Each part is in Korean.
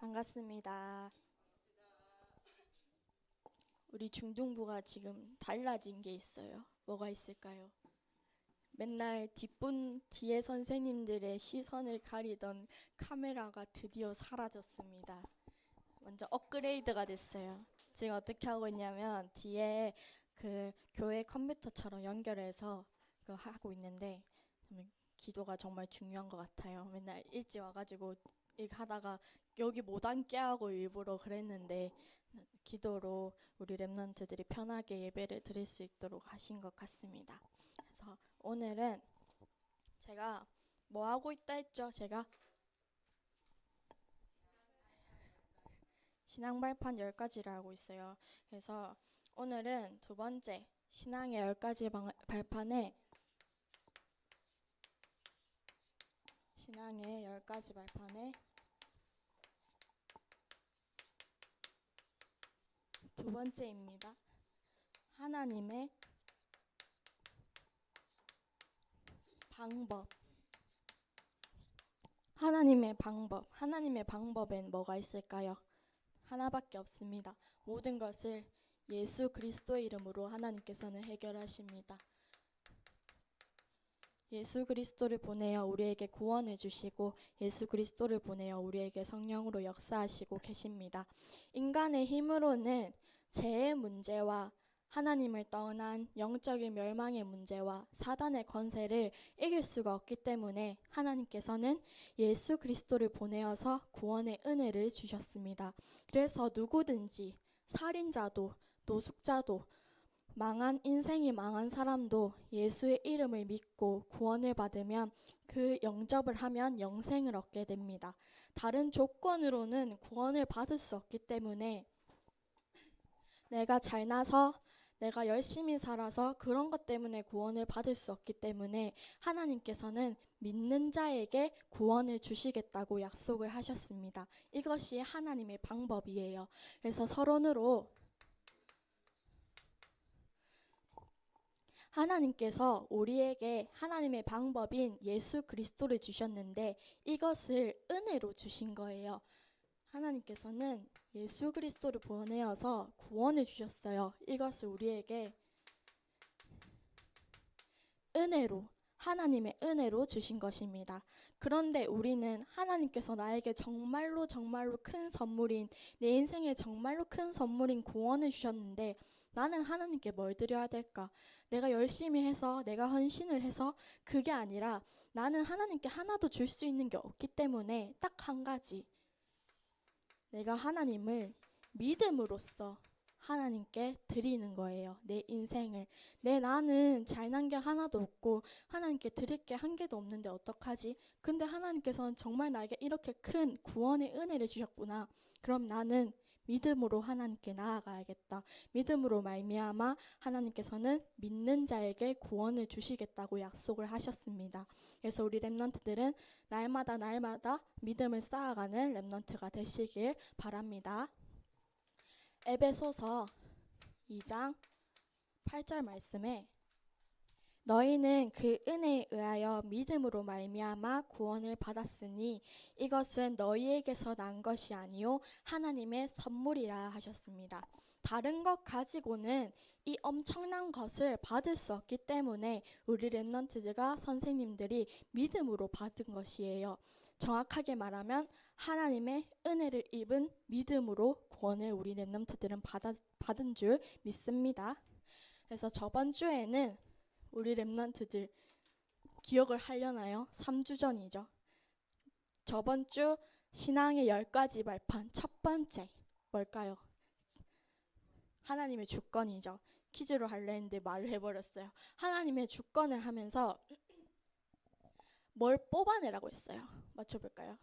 반갑습니다. 우리 중등부가 지금 달라진 게 있어요. 뭐가 있을까요? 맨날 뒤에 선생님들의 시선을 가리던 카메라가 드디어 사라졌습니다. 완전 업그레이드가 됐어요. 지금 어떻게 하고 있냐면 뒤에 그 교회 컴퓨터처럼 연결해서 그거 하고 있는데 기도가 정말 중요한 것 같아요. 맨날 일찍 와가지고 이거 하다가 여기 못 앉게 하고 일부러 그랬는데 기도로 우리 랩런트들이 편하게 예배를 드릴 수 있도록 하신 것 같습니다. 그래서 오늘은 제가 뭐 하고 있다 했죠? 제가 신앙 발판 10가지를 하고 있어요. 그래서 오늘은 두 번째 신앙의 10가지 발판에 두 번째입니다. 하나님의 방법. 하나님의 방법엔 뭐가 있을까요? 하나밖에 없습니다. 모든 것을 예수 그리스도의 이름으로 하나님께서는 해결하십니다. 예수 그리스도를 보내어 우리에게 구원을 주시고 예수 그리스도를 보내어 우리에게 성령으로 역사하시고 계십니다. 인간의 힘으로는 죄의 문제와 하나님을 떠난 영적인 멸망의 문제와 사단의 권세를 이길 수가 없기 때문에 하나님께서는 예수 그리스도를 보내어서 구원의 은혜를 주셨습니다. 그래서 누구든지 살인자도 노숙자도 인생이 망한 사람도 예수의 이름을 믿고 구원을 받으면 그 영접을 하면 영생을 얻게 됩니다. 다른 조건으로는 구원을 받을 수 없기 때문에 내가 잘나서 내가 열심히 살아서 그런 것 때문에 구원을 받을 수 없기 때문에 하나님께서는 믿는 자에게 구원을 주시겠다고 약속을 하셨습니다. 이것이 하나님의 방법이에요. 그래서 서론으로 하나님께서 우리에게 하나님의 방법인 예수 그리스도를 주셨는데 이것을 은혜로 주신 거예요. 하나님께서는 예수 그리스도를 보내어서 구원을 주셨어요. 이것을 우리에게 하나님의 은혜로 주신 것입니다. 그런데 우리는 하나님께서 나에게 정말로 큰 선물인, 내 인생에 정말로 큰 선물인 구원을 주셨는데 나는 하나님께 뭘 드려야 될까? 내가 열심히 해서, 내가 헌신을 해서 그게 아니라 나는 하나님께 하나도 줄 수 있는 게 없기 때문에 딱 한 가지, 내가 하나님을 믿음으로써 하나님께 드리는 거예요. 내 인생을. 나는 잘난 게 하나도 없고 하나님께 드릴 게 한 개도 없는데 어떡하지? 근데 하나님께서는 정말 나에게 이렇게 큰 구원의 은혜를 주셨구나. 그럼 나는 믿음으로 하나님께 나아가야겠다. 믿음으로 말미암아 하나님께서는 믿는 자에게 구원을 주시겠다고 약속을 하셨습니다. 그래서 우리 랩런트들은 날마다 믿음을 쌓아가는 랩런트가 되시길 바랍니다. 에베소서 2장 8절 말씀에 너희는 그 은혜에 의하여 믿음으로 말미암아 구원을 받았으니 이것은 너희에게서 난 것이 아니요 하나님의 선물이라 하셨습니다. 다른 것 가지고는 이 엄청난 것을 받을 수 없기 때문에 우리 랩런트들과 선생님들이 믿음으로 받은 것이에요. 정확하게 말하면 하나님의 은혜를 입은 믿음으로 구원을 우리 랩런트들은 받은 줄 믿습니다. 그래서 저번 주에는 우리 랩런트들 기억을 하려나요? 3주 전이죠. 저번 주 신앙의 10가지 발판 첫 번째 뭘까요? 하나님의 주권이죠. 퀴즈로 할래 했는데 말을 해버렸어요. 하나님의 주권을 하면서 뭘 뽑아내라고 했어요. 맞춰볼까요?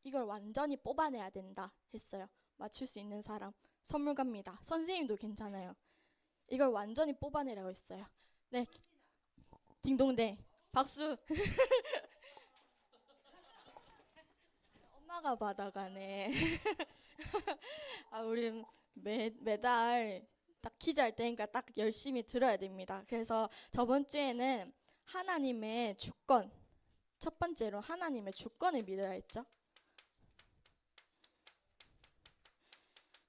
이걸 완전히 뽑아내야 된다 했어요. 맞출 수 있는 사람 선물 갑니다. 선생님도 괜찮아요. 이걸 완전히 뽑아내라고 했어요. 네, 딩동댕 박수. 엄마가 받아가네. 우리 매달 딱 퀴즈 할 때니까 딱 열심히 들어야 됩니다. 그래서 저번 주에는 하나님의 주권, 첫 번째로 하나님의 주권을 믿어야 했죠.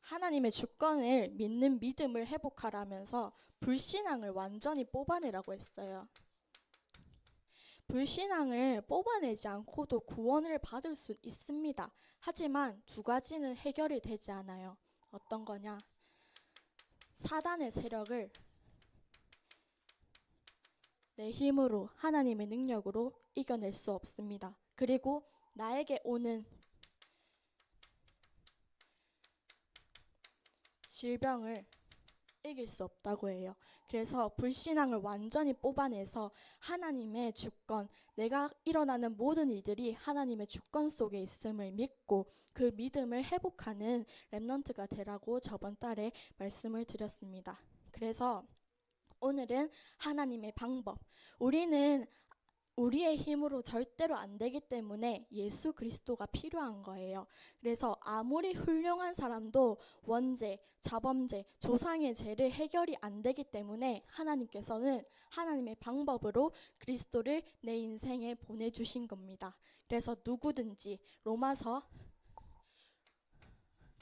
하나님의 주권을 믿는 믿음을 회복하라면서 불신앙을 완전히 뽑아내라고 했어요. 불신앙을 뽑아내지 않고도 구원을 받을 수 있습니다. 하지만 두 가지는 해결이 되지 않아요. 어떤 거냐? 사단의 세력을 내 힘으로, 하나님의 능력으로 이겨낼 수 없습니다. 그리고 나에게 오는 질병을 이길 수 없다고 해요. 그래서 불신앙을 완전히 뽑아내서 하나님의 주권, 내가 일어나는 모든 일들이 하나님의 주권 속에 있음을 믿고 그 믿음을 회복하는 렘넌트가 되라고 저번 달에 말씀을 드렸습니다. 그래서 오늘은 하나님의 방법, 우리는 우리의 힘으로 절대로 안 되기 때문에 예수 그리스도가 필요한 거예요. 그래서 아무리 훌륭한 사람도 원죄, 자범죄, 조상의 죄를 해결이 안 되기 때문에 하나님께서는 하나님의 방법으로 그리스도를 내 인생에 보내주신 겁니다. 그래서 누구든지 로마서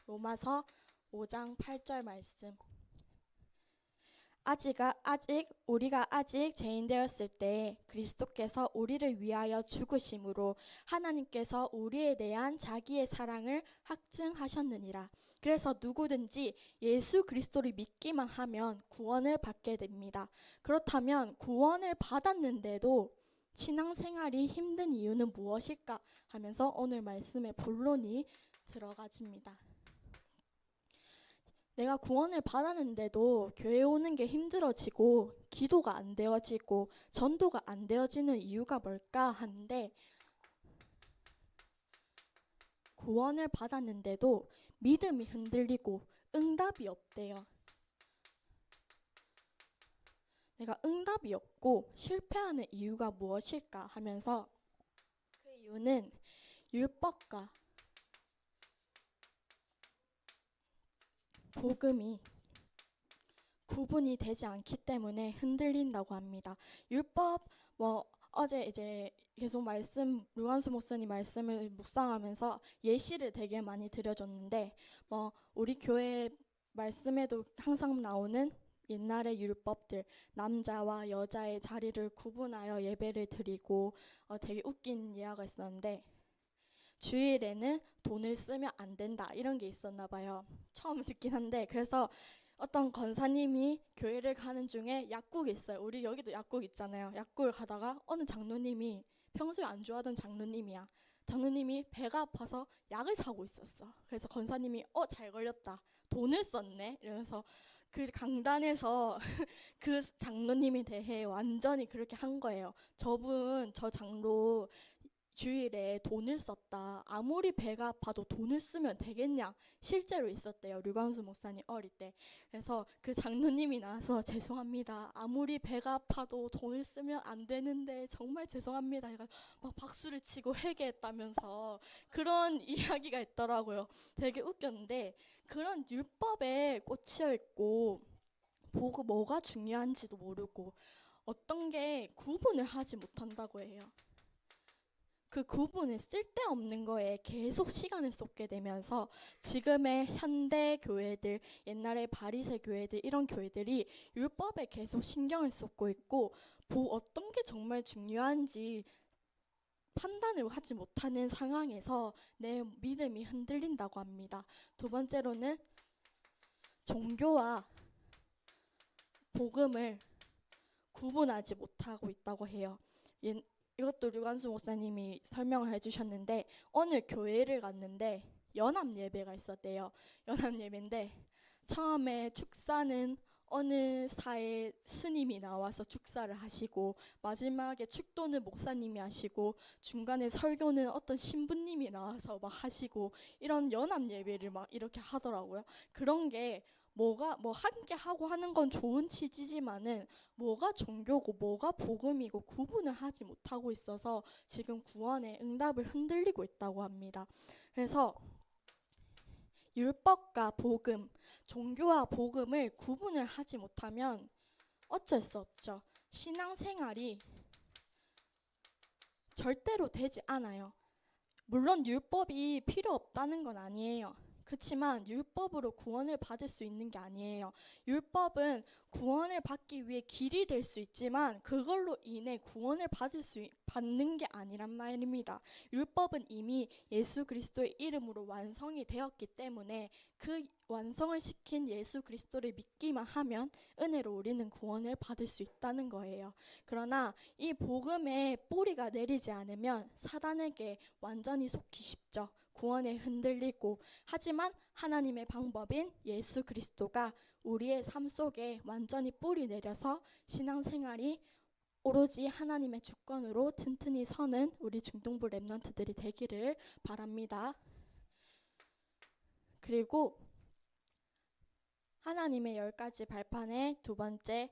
5장 8절 말씀, 우리가 아직 죄인 되었을 때 그리스도께서 우리를 위하여 죽으심으로 하나님께서 우리에 대한 자기의 사랑을 확증하셨느니라. 그래서 누구든지 예수 그리스도를 믿기만 하면 구원을 받게 됩니다. 그렇다면 구원을 받았는데도 신앙생활이 힘든 이유는 무엇일까 하면서 오늘 말씀의 본론이 들어가집니다. 내가 구원을 받았는데도 교회 오는 게 힘들어지고 기도가 안 되어지고 전도가 안 되어지는 이유가 뭘까 하는데, 구원을 받았는데도 믿음이 흔들리고 응답이 없대요. 내가 응답이 없고 실패하는 이유가 무엇일까 하면서 그 이유는 율법과 복음이 구분이 되지 않기 때문에 흔들린다고 합니다. 율법, 어제 이제 계속 류관수 목사님 말씀을 묵상하면서 예시를 되게 많이 드려줬는데, 우리 교회 말씀에도 항상 나오는 옛날의 율법들, 남자와 여자의 자리를 구분하여 예배를 드리고, 되게 웃긴 예화가 있었는데, 주일에는 돈을 쓰면 안 된다 이런 게 있었나 봐요. 처음 듣긴 한데, 그래서 어떤 권사님이 교회를 가는 중에 약국이 있어요. 우리 여기도 약국 있잖아요. 약국을 가다가 어느 장로님이, 평소에 안 좋아하던 장로님이야. 장로님이 배가 아파서 약을 사고 있었어. 그래서 권사님이 잘 걸렸다, 돈을 썼네 이러면서 그 강단에서 그 장로님에 대해 완전히 그렇게 한 거예요. 저 장로 주일에 돈을 썼다, 아무리 배가 아파도 돈을 쓰면 되겠냐. 실제로 있었대요, 류광수 목사님 어릴 때. 그래서 그 장로님이 나와서 죄송합니다, 아무리 배가 아파도 돈을 쓰면 안 되는데 정말 죄송합니다 해서 막 박수를 치고 회개했다면서 그런 이야기가 있더라고요. 되게 웃겼는데, 그런 율법에 꽂혀 있고 보고 뭐가 중요한지도 모르고 어떤 게 구분을 하지 못한다고 해요. 그 구분을 쓸데없는 거에 계속 시간을 쏟게 되면서 지금의 현대 교회들, 옛날의 바리새 교회들, 이런 교회들이 율법에 계속 신경을 쏟고 있고 어떤 게 정말 중요한지 판단을 하지 못하는 상황에서 내 믿음이 흔들린다고 합니다. 두 번째로는 종교와 복음을 구분하지 못하고 있다고 해요. 이것도 류관수 목사님이 설명을 해주셨는데, 어느 교회를 갔는데 연합 예배가 있었대요. 연합 예배인데 처음에 축사는 어느 사회 스님이 나와서 축사를 하시고, 마지막에 축도는 목사님이 하시고, 중간에 설교는 어떤 신부님이 나와서 막 하시고, 이런 연합 예배를 막 이렇게 하더라고요. 그런 게 함께 하고 하는 건 좋은 취지지만은 뭐가 종교고 뭐가 복음이고 구분을 하지 못하고 있어서 지금 구원의 응답을 흔들리고 있다고 합니다. 그래서 율법과 복음, 종교와 복음을 구분을 하지 못하면 어쩔 수 없죠. 신앙생활이 절대로 되지 않아요. 물론 율법이 필요 없다는 건 아니에요. 그렇지만 율법으로 구원을 받을 수 있는 게 아니에요. 율법은 구원을 받기 위해 길이 될 수 있지만 그걸로 인해 구원을 받는 게 아니란 말입니다. 율법은 이미 예수 그리스도의 이름으로 완성이 되었기 때문에 그 완성을 시킨 예수 그리스도를 믿기만 하면 은혜로 우리는 구원을 받을 수 있다는 거예요. 그러나 이 복음에 뿌리가 내리지 않으면 사단에게 완전히 속기 쉽죠. 구원에 흔들리고. 하지만 하나님의 방법인 예수 그리스도가 우리의 삶 속에 완전히 뿌리 내려서 신앙생활이 오로지 하나님의 주권으로 튼튼히 서는 우리 중동부 렘넌트들이 되기를 바랍니다. 그리고 하나님의 10가지 발판의 두 번째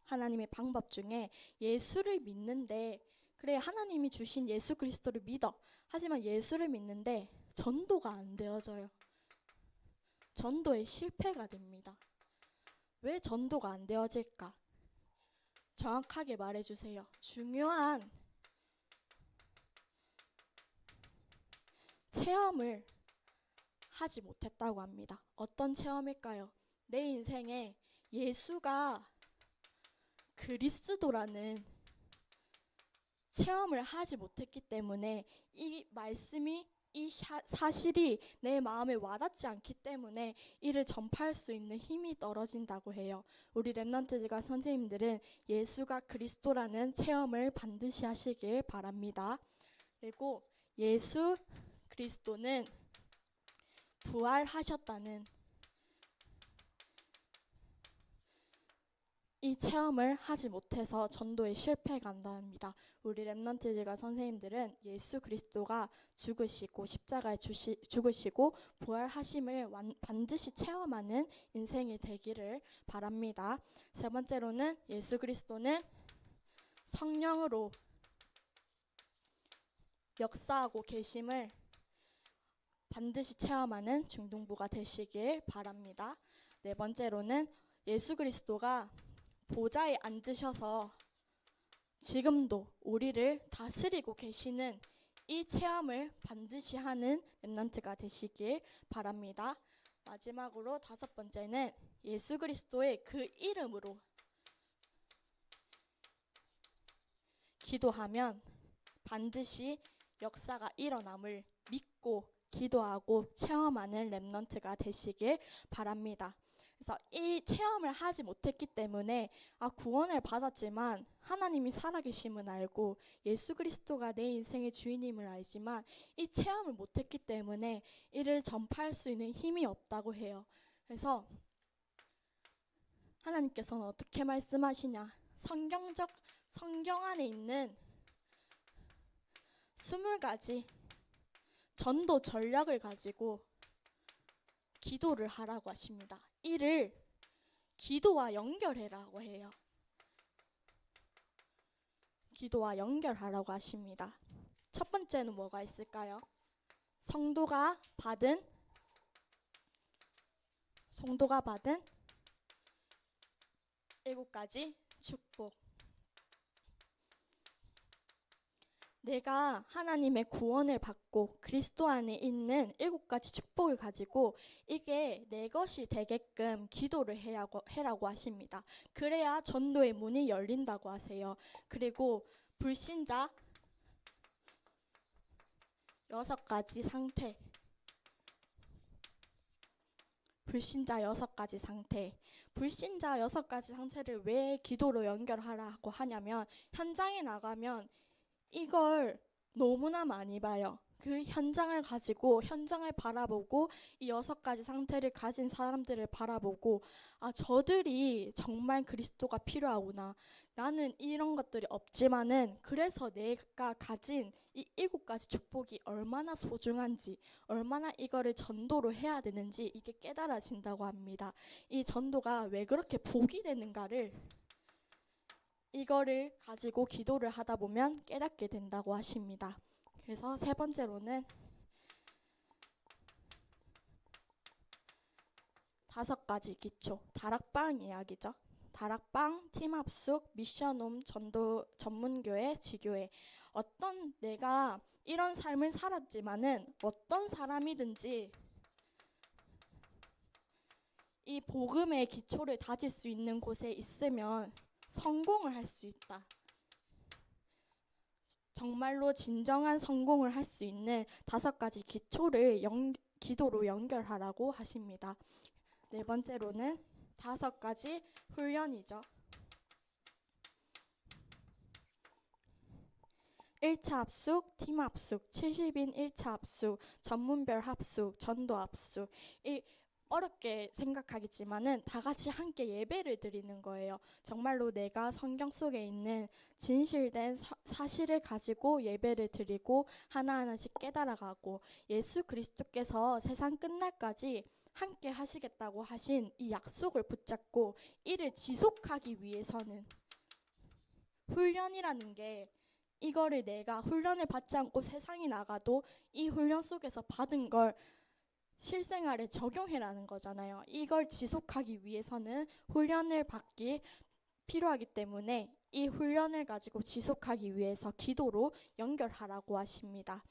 하나님의 방법 중에 예수를 믿는데, 그래 하나님이 주신 예수 그리스도를 믿어. 하지만 예수를 믿는데 전도가 안 되어져요. 전도에 실패가 됩니다. 왜 전도가 안 되어질까? 정확하게 말해주세요. 중요한 체험을 하지 못했다고 합니다. 어떤 체험일까요? 내 인생에 예수가 그리스도라는 체험을 하지 못했기 때문에 이 말씀이 이 사실이 내 마음에 와닿지 않기 때문에 이를 전파할 수 있는 힘이 떨어진다고 해요. 우리 렘넌트들과 선생님들은 예수가 그리스도라는 체험을 반드시 하시길 바랍니다. 그리고 예수 그리스도는 부활하셨다는 이 체험을 하지 못해서 전도에 실패간답니다. 우리 렘넌트들과 선생님들은 예수 그리스도가 죽으시고 십자가에 죽으시고 부활하심을 반드시 체험하는 인생이 되기를 바랍니다. 세 번째로는 예수 그리스도는 성령으로 역사하고 계심을 반드시 체험하는 중등부가 되시길 바랍니다. 네 번째로는 예수 그리스도가 보좌에 앉으셔서 지금도 우리를 다스리고 계시는 이 체험을 반드시 하는 렘넌트가 되시길 바랍니다. 마지막으로 다섯 번째는 예수 그리스도의 그 이름으로 기도하면 반드시 역사가 일어남을 믿고 기도하고 체험하는 렘넌트가 되시길 바랍니다. 그래서 이 체험을 하지 못했기 때문에 구원을 받았지만 하나님이 살아계심은 알고 예수 그리스도가 내 인생의 주인임을 알지만 이 체험을 못했기 때문에 이를 전파할 수 있는 힘이 없다고 해요. 그래서 하나님께서는 어떻게 말씀하시냐? 성경 안에 있는 20가지 전도 전략을 가지고 기도를 하라고 하십니다. 이를 기도와 연결해라고 해요. 기도와 연결하라고 하십니다. 첫 번째는 뭐가 있을까요? 성도가 받은 7가지 축복. 내가 하나님의 구원을 받고 그리스도 안에 있는 7가지 축복을 가지고 이게 내 것이 되게끔 기도를 해라고 하십니다. 그래야 전도의 문이 열린다고 하세요. 그리고 불신자 6가지 상태. 불신자 6가지 상태를 왜 기도로 연결하라고 하냐면 현장에 나가면 이걸 너무나 많이 봐요. 그 현장을 가지고 현장을 바라보고 이 6가지 상태를 가진 사람들을 바라보고 저들이 정말 그리스도가 필요하구나. 나는 이런 것들이 없지만은 그래서 내가 가진 이 7가지 축복이 얼마나 소중한지, 얼마나 이거를 전도로 해야 되는지 이게 깨달아진다고 합니다. 이 전도가 왜 그렇게 복이 되는가를 이거를 가지고 기도를 하다 보면 깨닫게 된다고 하십니다. 그래서 세 번째로는 5가지 기초, 다락방 이야기죠. 다락방, 팀합숙, 미션홈, 전도 전문교회, 지교회. 내가 이런 삶을 살았지만은 어떤 사람이든지 이 복음의 기초를 다질 수 있는 곳에 있으면 성공을 할 수 있다. 정말로 진정한 성공을 할 수 있는 5가지 기초를 기도로 연결하라고 하십니다. 네 번째로는 5가지 훈련이죠. 1차 합숙, 팀 합숙, 70인 1차 합숙, 전문별 합숙, 전도 합숙. 이 어렵게 생각하겠지만은 다 같이 함께 예배를 드리는 거예요. 정말로 내가 성경 속에 있는 진실된 사실을 가지고 예배를 드리고 하나하나씩 깨달아가고 예수 그리스도께서 세상 끝날까지 함께 하시겠다고 하신 이 약속을 붙잡고 이를 지속하기 위해서는 훈련이라는 게 이거를 내가 훈련을 받지 않고 세상에 나가도 이 훈련 속에서 받은 걸 실생활에 적용해라는 거잖아요. 이걸 지속하기 위해서는 훈련을 받기 필요하기 때문에 이 훈련을 가지고 지속하기 위해서 기도로 연결하라고 하십니다.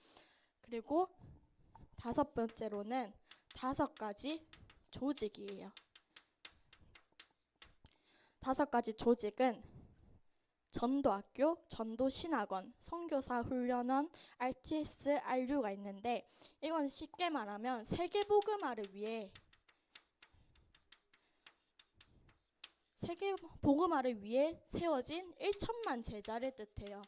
그리고 5번째로는 5가지 조직이에요. 5가지 조직은 전도학교, 전도신학원, 선교사 훈련원, RTS, RU가 있는데 이건 쉽게 말하면 세계복음화를 위해 세워진 1천만 제자를 뜻해요.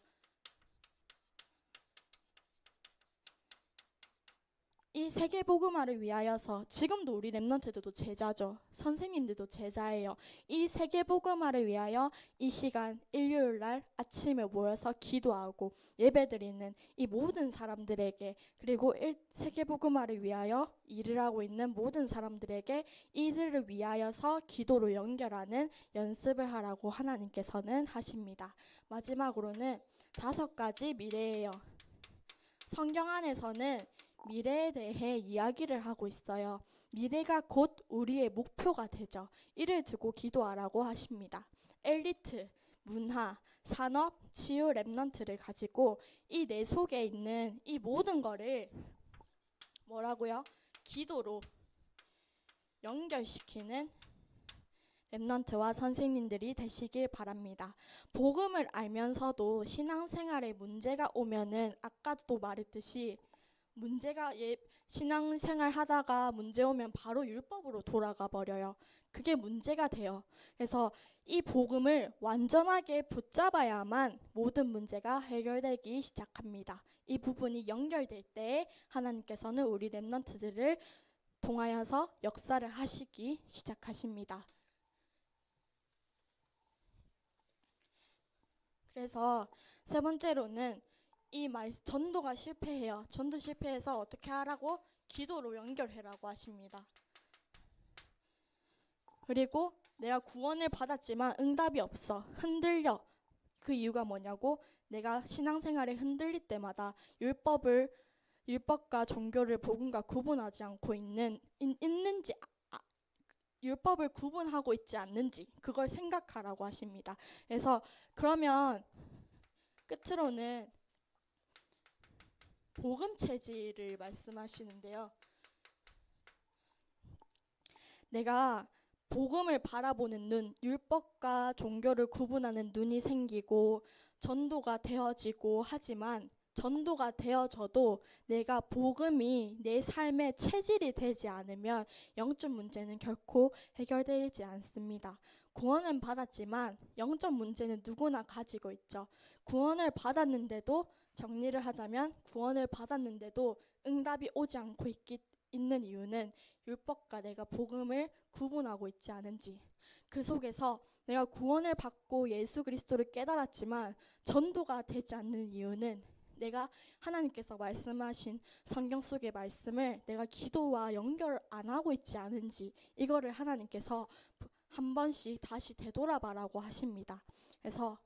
이 세계복음화를 위하여서 지금도 우리 랩런트들도 제자죠. 선생님들도 제자예요. 이 세계복음화를 위하여 이 시간 일요일날 아침에 모여서 기도하고 예배드리는 이 모든 사람들에게 그리고 세계복음화를 위하여 일을 하고 있는 모든 사람들에게 이들을 위하여서 기도로 연결하는 연습을 하라고 하나님께서는 하십니다. 마지막으로는 5가지 미래예요. 성경 안에서는 미래에 대해 이야기를 하고 있어요. 미래가 곧 우리의 목표가 되죠. 이를 두고 기도하라고 하십니다. 엘리트, 문화, 산업, 치유, 랩넌트를 가지고 이 내 속에 있는 이 모든 거를 뭐라고요? 기도로 연결시키는 랩넌트와 선생님들이 되시길 바랍니다. 복음을 알면서도 신앙생활에 문제가 오면은 아까도 말했듯이 문제가 신앙생활 하다가 문제 오면 바로 율법으로 돌아가 버려요. 그게 문제가 돼요. 그래서 이 복음을 완전하게 붙잡아야만 모든 문제가 해결되기 시작합니다. 이 부분이 연결될 때 하나님께서는 우리 랩넌트들을 통하여서 역사를 하시기 시작하십니다. 그래서 3번째로는 전도가 실패해요. 전도 실패해서 어떻게 하라고? 기도로 연결해라고 하십니다. 그리고 내가 구원을 받았지만 응답이 없어. 흔들려. 그 이유가 뭐냐고? 내가 신앙생활에 흔들릴 때마다 율법과 종교를 복음과 구분하지 않고 있는지 율법을 구분하고 있지 않는지 그걸 생각하라고 하십니다. 그래서 그러면 끝으로는 복음 체질을 말씀하시는데요. 내가 복음을 바라보는 눈, 율법과 종교를 구분하는 눈이 생기고 전도가 되어지고 하지만 전도가 되어져도 내가 복음이 내 삶의 체질이 되지 않으면 영적 문제는 결코 해결되지 않습니다. 구원은 받았지만 영적 문제는 누구나 가지고 있죠. 구원을 받았는데도 정리를 하자면 구원을 받았는데도 응답이 오지 않고 있는 이유는 율법과 내가 복음을 구분하고 있지 않은지 그 속에서 내가 구원을 받고 예수 그리스도를 깨달았지만 전도가 되지 않는 이유는 내가 하나님께서 말씀하신 성경 속의 말씀을 내가 기도와 연결 안 하고 있지 않은지 이거를 하나님께서 한 번씩 다시 되돌아봐라고 하십니다. 그래서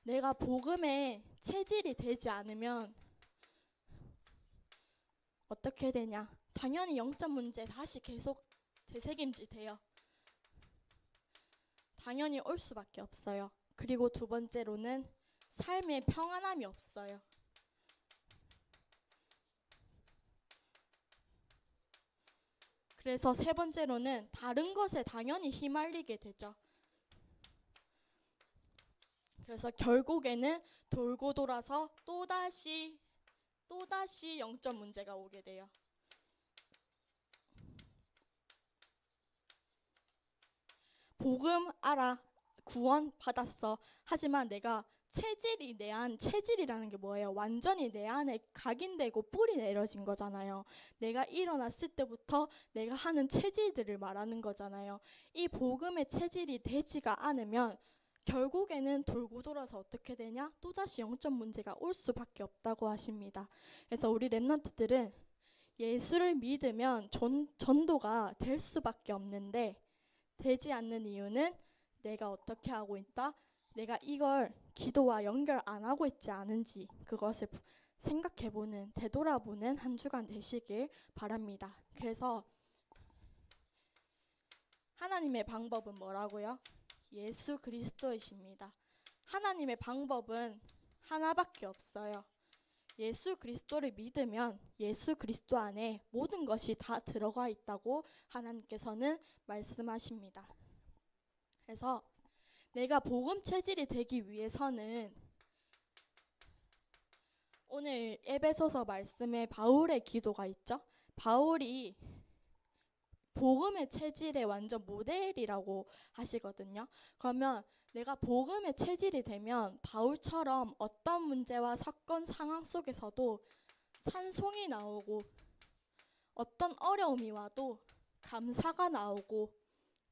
내가 복음의 체질이 되지 않으면 어떻게 되냐? 당연히 영적 문제 다시 계속 되새김질 돼요. 당연히 올 수밖에 없어요. 그리고 2번째로는 삶에 평안함이 없어요. 그래서 세 번째로는 다른 것에 당연히 휘말리게 되죠. 그래서 결국에는 돌고 돌아서 또다시 영적 문제가 오게 돼요. 복음 알아, 구원 받았어. 하지만 내가 체질이라는 게 뭐예요? 완전히 내 안에 각인되고 뿌리 내려진 거잖아요. 내가 일어났을 때부터 내가 하는 체질들을 말하는 거잖아요. 이 복음의 체질이 되지가 않으면 결국에는 돌고 돌아서 어떻게 되냐? 또다시 영적 문제가 올 수밖에 없다고 하십니다. 그래서 우리 렘넌트들은 예수를 믿으면 전도가 될 수밖에 없는데 되지 않는 이유는 내가 어떻게 하고 있다? 내가 이걸 기도와 연결 안 하고 있지 않은지 그것을 생각해보는, 되돌아보는 한 주간 되시길 바랍니다. 그래서 하나님의 방법은 뭐라고요? 예수 그리스도이십니다. 하나님의 방법은 하나밖에 없어요. 예수 그리스도를 믿으면 예수 그리스도 안에 모든 것이 다 들어가 있다고 하나님께서는 말씀하십니다. 그래서 내가 복음 체질이 되기 위해서는 오늘 에베소서 말씀에 바울의 기도가 있죠. 바울이 복음의 체질의 완전 모델이라고 하시거든요. 그러면 내가 복음의 체질이 되면 바울처럼 어떤 문제와 사건 상황 속에서도 찬송이 나오고 어떤 어려움이 와도 감사가 나오고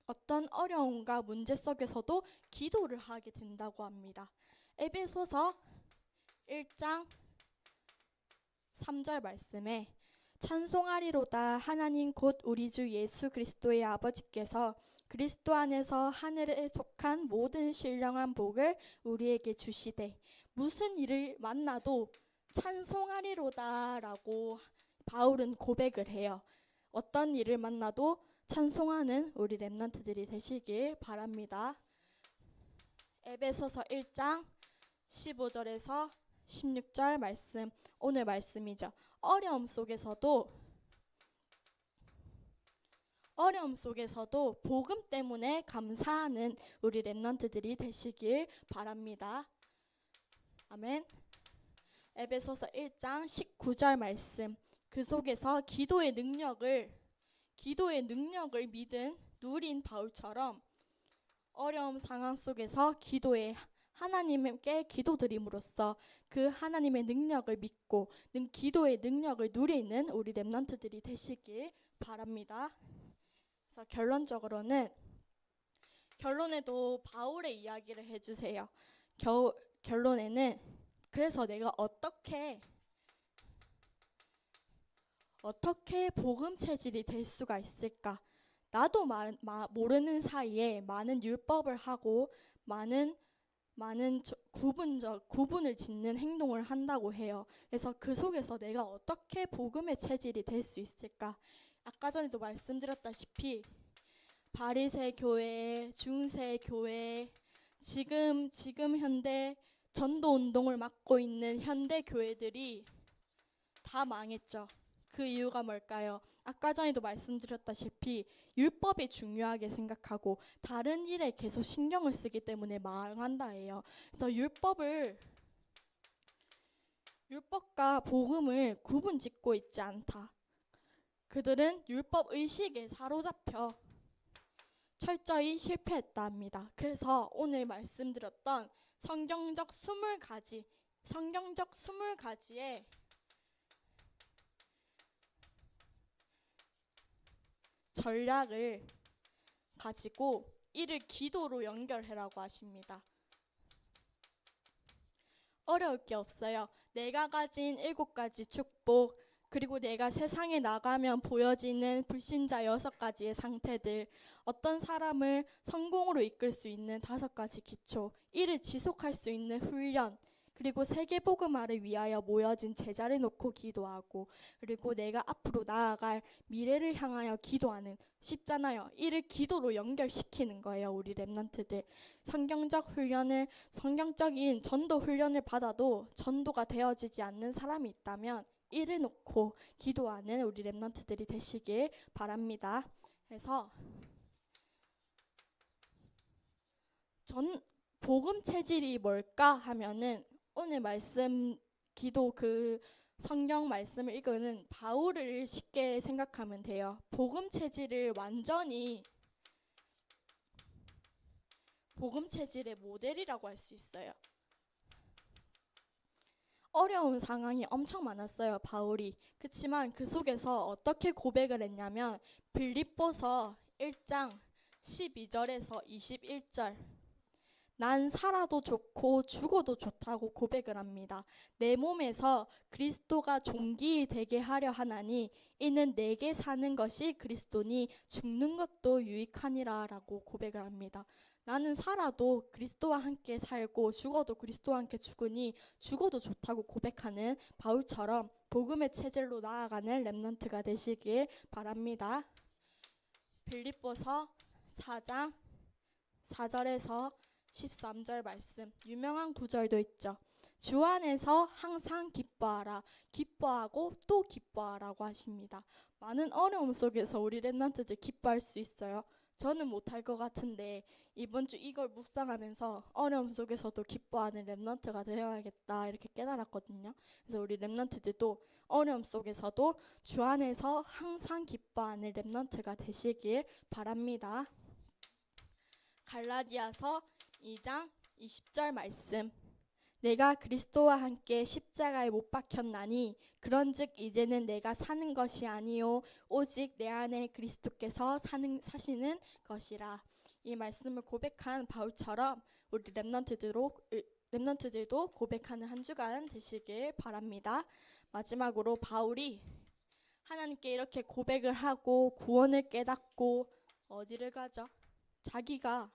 어떤 어려움과 문제 속에서도 기도를 하게 된다고 합니다. 에베소서 1장 3절 말씀에 찬송하리로다 하나님 곧 우리 주 예수 그리스도의 아버지께서 그리스도 안에서 하늘에 속한 모든 신령한 복을 우리에게 주시되 무슨 일을 만나도 찬송하리로다 라고 바울은 고백을 해요. 어떤 일을 만나도 찬송하는 우리 렘넌트들이 되시길 바랍니다. 에베소서 1장 15절에서 16절 말씀, 오늘 말씀이죠. 어려움 속에서도 복음 때문에 감사하는 우리 렘넌트들이 되시길 바랍니다. 아멘. 에베소서 1장 19절 말씀, 그 속에서 기도의 능력을 누린 바울처럼 어려움 상황 속에서 하나님께 기도드림으로써 그 하나님의 능력을 믿고 기도의 능력을 누리는 우리 렘넌트들이 되시길 바랍니다. 그래서 결론에도 바울의 이야기를 해주세요. 결론에는 그래서 내가 어떻게 복음 체질이 될 수가 있을까? 나도 모르는 사이에 많은 율법을 하고 많은 구분을 짓는 행동을 한다고 해요. 그래서 그 속에서 내가 어떻게 복음의 체질이 될 수 있을까? 아까 전에도 말씀드렸다시피 바리새 교회, 중세 교회, 지금 현대 전도 운동을 맡고 있는 현대 교회들이 다 망했죠. 그 이유가 뭘까요? 아까 전에도 말씀드렸다시피 율법이 중요하게 생각하고 다른 일에 계속 신경을 쓰기 때문에 망한다 해요. 그래서 율법과 복음을 구분짓고 있지 않다. 그들은 율법 의식에 사로잡혀 철저히 실패했다 합니다. 그래서 오늘 말씀드렸던 성경적 20가지의 전략을 가지고 이를 기도로 연결해라고 하십니다. 어려울 게 없어요. 내가 가진 7가지 축복, 그리고 내가 세상에 나가면 보여지는 불신자 6가지의 상태들, 어떤 사람을 성공으로 이끌 수 있는 5가지 기초, 이를 지속할 수 있는 훈련, 그리고 세계복음화를 위하여 모여진 제자를 놓고 기도하고, 그리고 내가 앞으로 나아갈 미래를 향하여 기도하는, 쉽잖아요. 이를 기도로 연결시키는 거예요. 우리 렘넌트들 성경적인 전도 훈련을 받아도 전도가 되어지지 않는 사람이 있다면 일을 놓고 기도하는 우리 렘넌트들이 되시길 바랍니다. 그래서 복음 체질이 뭘까 하면은 오늘 말씀 기도 성경 말씀을 읽으는 바울을 쉽게 생각하면 돼요. 복음 체질을 완전히 복음 체질의 모델이라고 할 수 있어요. 어려운 상황이 엄청 많았어요, 바울이. 그렇지만 그 속에서 어떻게 고백을 했냐면 빌립보서 1장 12절에서 21절, 난 살아도 좋고 죽어도 좋다고 고백을 합니다. 내 몸에서 그리스도가 존귀 되게 하려 하나니 이는 내게 사는 것이 그리스도니 죽는 것도 유익하니라 라고 고백을 합니다. 나는 살아도 그리스도와 함께 살고 죽어도 그리스도와 함께 죽으니 죽어도 좋다고 고백하는 바울처럼 복음의 체질로 나아가는 렘넌트가 되시길 바랍니다. 빌립보서 4장 4절에서 13절 말씀, 유명한 구절도 있죠. 주 안에서 항상 기뻐하라. 기뻐하고 또 기뻐하라고 하십니다. 많은 어려움 속에서 우리 렘넌트들 기뻐할 수 있어요. 저는 못할 것 같은데 이번 주 이걸 묵상하면서 어려움 속에서도 기뻐하는 렘넌트가 되어야겠다 이렇게 깨달았거든요. 그래서 우리 렘넌트들도 어려움 속에서도 주 안에서 항상 기뻐하는 렘넌트가 되시길 바랍니다. 갈라디아서 2장 20절 말씀, 내가 그리스도와 함께 십자가에 못 박혔나니 그런즉 이제는 내가 사는 것이 아니요 오직 내 안에 그리스도께서 사시는 것이라. 이 말씀을 고백한 바울처럼 우리 렘넌트들도 고백하는 한 주간 되시길 바랍니다. 마지막으로 바울이 하나님께 이렇게 고백을 하고 구원을 깨닫고 어디를 가죠? 자기가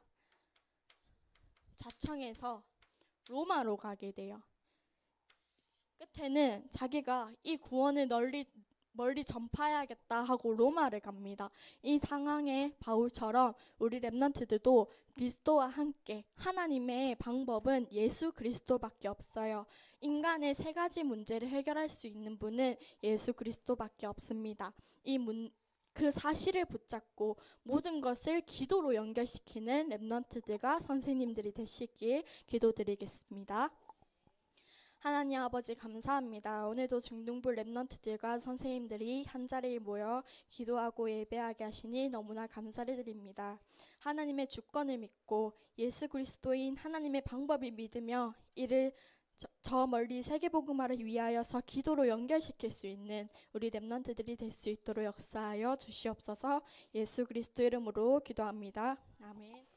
자청해서 로마로 가게 돼요. 끝에는 자기가 이 구원을 멀리 전파해야겠다 하고 로마를 갑니다. 이 상황에 바울처럼 우리 렘넌트들도 그리스도와 함께, 하나님의 방법은 예수 그리스도밖에 없어요. 인간의 세 가지 문제를 해결할 수 있는 분은 예수 그리스도밖에 없습니다. 그 사실을 붙잡고 모든 것을 기도로 연결시키는 렘넌트들과 선생님들이 되시길 기도드리겠습니다. 하나님 아버지 감사합니다. 오늘도 중등부 렘넌트들과 선생님들이 한자리에 모여 기도하고 예배하게 하시니 너무나 감사를 드립니다. 하나님의 주권을 믿고 예수 그리스도인 하나님의 방법을 믿으며 이를 저 멀리 세계복음화를 위하여서 기도로 연결시킬 수 있는 우리 렘넌트들이 될 수 있도록 역사하여 주시옵소서. 예수 그리스도 이름으로 기도합니다. 아멘.